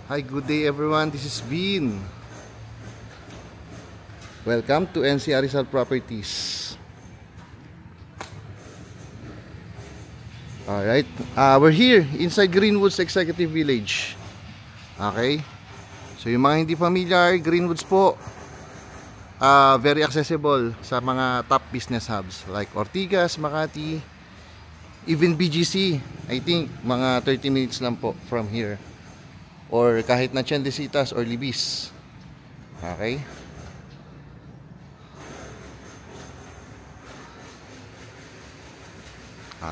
Hi, good day everyone. This is Bean. Welcome to NC Rizal Properties. Alright, we're here inside Greenwoods Executive Village. Okay, so yung mga hindi familiar, Greenwoods po, very accessible sa mga top business hubs like Ortigas, Makati, even BGC. I think mga 30 minutes lang po from here, or kahit na Chendesitas or Libis. Okay,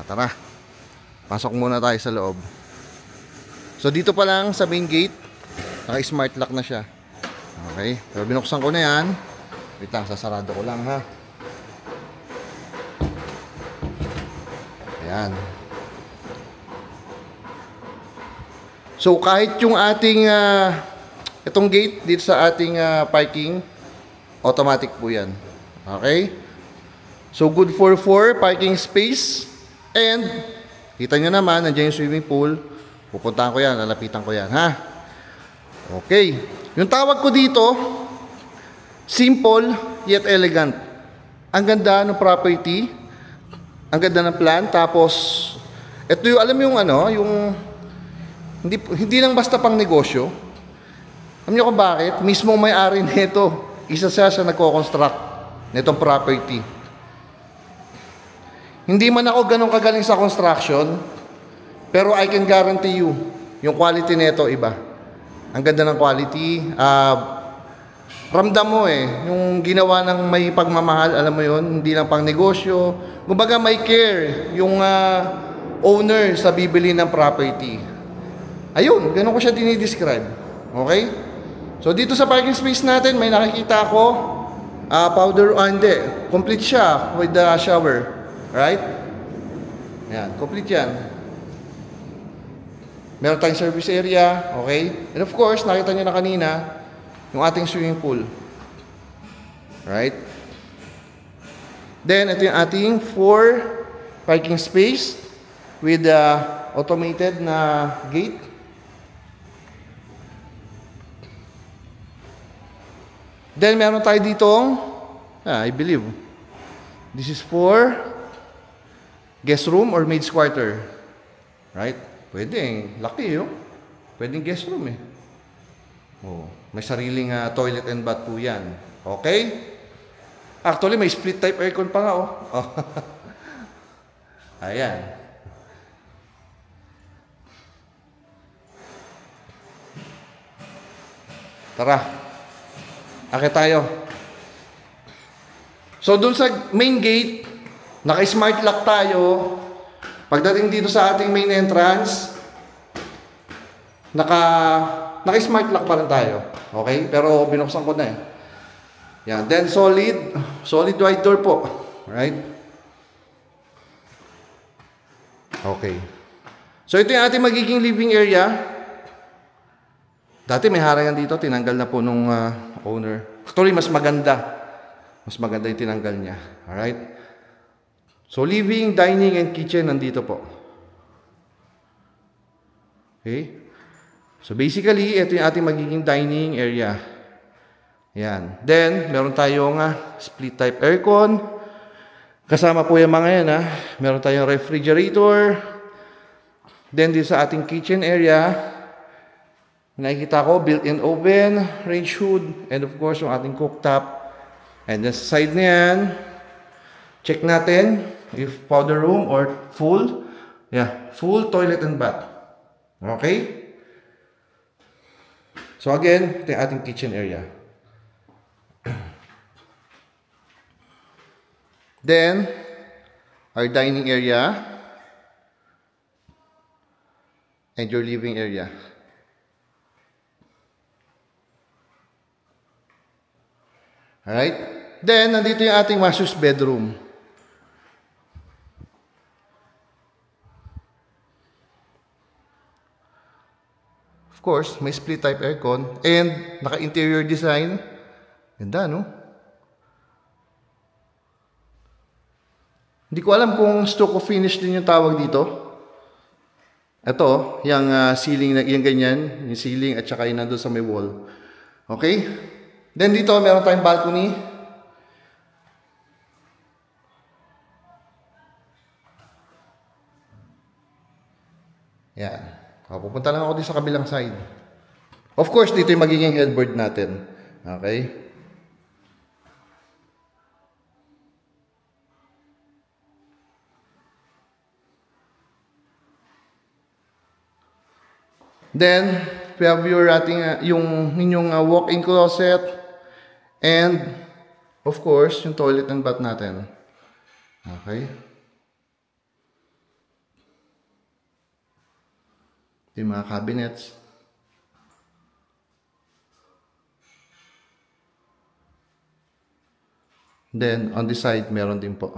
tara, pasok muna tayo sa loob. So dito pa lang sa main gate, naka-smart lock na siya. Okay, pero binuksan ko na yan. Wait lang, sasarado ko lang ha. Ayan. So kahit yung ating itong gate dito sa ating parking, automatic po yan. Okay, so good for 4 parking space. And kita nyo naman, nandiyan yung swimming pool. Pupuntahan ko yan, lalapitan ko yan ha. Okay, yung tawag ko dito, simple yet elegant. Ang ganda ng property, ang ganda ng plan. Tapos ito yung, alam mo yung ano, yung hindi lang basta pang negosyo. Alam niyo kung bakit? Mismo may-ari nito, isa siya sa nagko-construct nitong property. Hindi man ako ganun kagaling sa construction, pero I can guarantee you, yung quality nito iba. Ang ganda ng quality. Ramdam mo yung ginawa ng may pagmamahal, alam mo yun, hindi lang pang negosyo. Kumbaga may care yung owner sa bibili ng property. Ayun, ganun ko siya dinidescribe. Okay? So dito sa parking space natin, may nakikita ako powder, hindi, complete siya with the shower. Right? Yan, complete yan. Meron tayong service area, okay? And of course, nakita nyo na kanina, yung ating swimming pool. Right? Then, ito yung ating 4 parking space with automated na gate. Then, meron tayo ditong, I believe, this is for guest room or maid's quarter. Right? Pwede, laki yun. Pwedeng guest room Oh, may sariling toilet and bath po yan. Okay? Actually, may split type aircon pa nga Ayan. Tara. Akit tayo. So, dun sa main gate, naka-smart lock tayo. Pagdating dito sa ating main entrance, naka-smart lock pa rin tayo. Okay? Pero binuksan ko na Yan. Then solid wide door po. Right? Okay. So ito yung ating magiging living area. Dati may harangan dito, tinanggal na po nung owner. Actually, mas maganda. Mas maganda yung tinanggal niya. Alright? So, living, dining, and kitchen nandito po. Okay? So, basically, ito yung ating magiging dining area. Yan. Then, meron tayong split type aircon. Kasama po yung mga yan. Meron tayong refrigerator. Then, dito sa ating kitchen area, nakikita ko, built-in oven, range hood, and of course, yung ating cooktop. And then, sa side na yan, check natin if powder room or full. Yeah, full toilet and bath. Okay? So again, ito yung ating kitchen area. Then, our dining area and your living area. Alright? Then, nandito yung ating master's bedroom. Of course, may split type aircon and naka-interior design. Ganda, no? Hindi ko alam kung stucco finish din yung tawag dito. Ito, yung ceiling, yung ganyan, yung ceiling at saka yung nandun sa may wall. Okay? Then dito, meron tayong balcony. Yan. Pupunta lang ako dito sa kabilang side. Of course, dito yung magiging headboard natin. Okay? Then, we have your yung inyong walk-in closet and, of course, yung toilet and bath natin. Okay? Yung mga cabinets. Then, on the side, meron din po.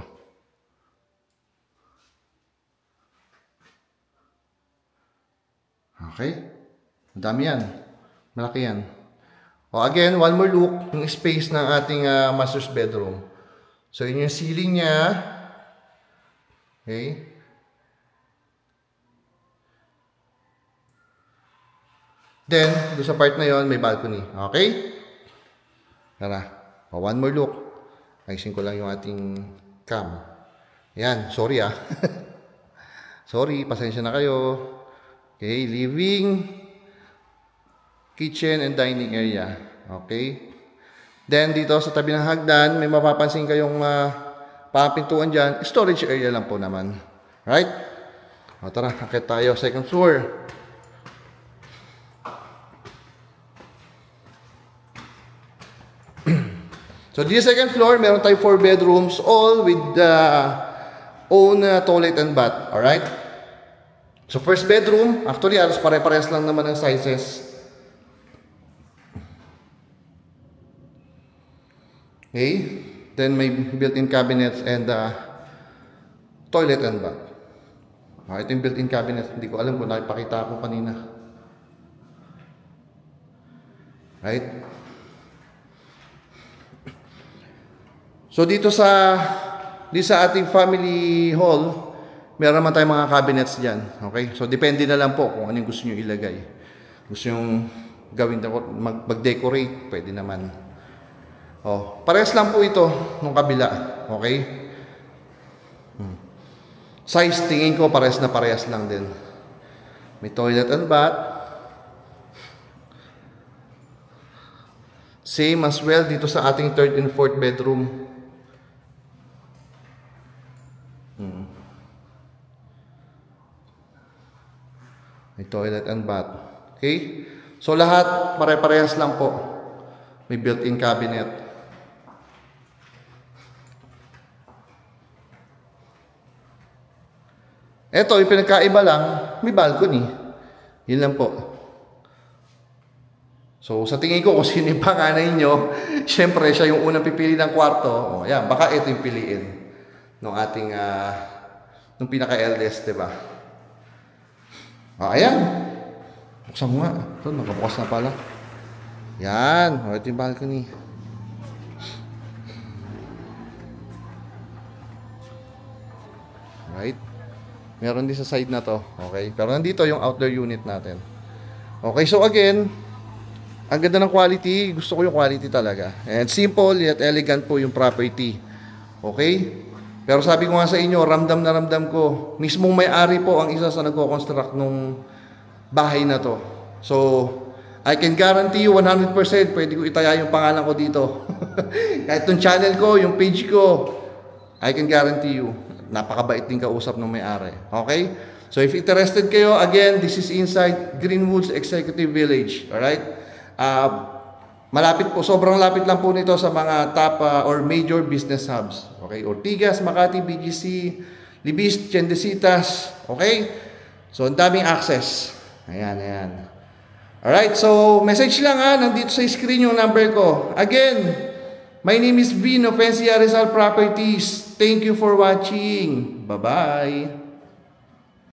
Okay? Madami yan. Malaki yan. O again, one more look, yung space ng ating master's bedroom. So, yun yung ceiling niya. Okay? Then, doon sa part na yon may balcony. Okay? Tara. O, one more look. Ayusin ko lang yung ating cam. Ayan. Sorry Sorry. Pasensya na kayo. Okay. Living, kitchen, and dining area. Okay. Then, dito sa tabi ng hagdan, may mapapansin kayong papintuan dyan. Storage area lang po naman. Right? O, tara. Akit tayo. Second floor. So, this second floor, meron tayo 4 bedrooms, all with own toilet and bath. Alright? So, first bedroom, actually, alos pare-pares lang naman ang sizes. Okay? Then, may built-in cabinets and toilet and bath. Ito yung built-in cabinet. Hindi ko alam kung nakipakita ako kanina. Right? So dito sa ating family hall, meron naman tayong mga cabinets diyan. Okay? So depende na lang po kung ano yung gusto niyo ilagay. Gusto niyo gawin mag-decorate, pwede naman. Oh, parehas lang po ito nung kabila. Okay? Size tingin ko parehas lang din. May toilet and bath. Same as well dito sa ating third and fourth bedroom. May toilet and bath. Okay? So, lahat, pare-parehas lang po. May built-in cabinet. Ito, yung pinagkaiba lang, may balcony. Yun lang po. So, sa tingin ko, kung sino yung panganay nyo, syempre, siya yung unang pipili ng kwarto. O, yan, baka ito yung piliin ng ating, nung pinaka-eldest, diba? Ayan. Buksan mo nga. Ito, nakabukas na pala. Yan. Ito yung balcony. Right? Meron din sa side na to. Okay? Pero nandito yung outdoor unit natin. Okay, so again, ang ganda ng quality. Gusto ko yung quality talaga. And simple yet elegant po yung property. Okay? Pero sabi ko nga sa inyo, ramdam na ramdam ko. Mismong may-ari po ang isa sa nagko-construct nung bahay na to. So, I can guarantee you 100% pwede ko itaya yung pangalan ko dito. Kahit yung channel ko, yung page ko, I can guarantee you. Napakabait din kausap ng may-ari. Okay? So, if interested kayo, again, this is inside Greenwoods Executive Village. Alright? Malapit po, sobrang lapit lang po nito sa mga top or major business hubs. Okay? Ortigas, Makati, BGC, Libis, Tiendesitas. Okay? So, ang daming access. Ayan. Alright, so message lang nandito sa screen yung number ko. Again, my name is Vin of NCR Rizal Properties. Thank you for watching. Bye-bye.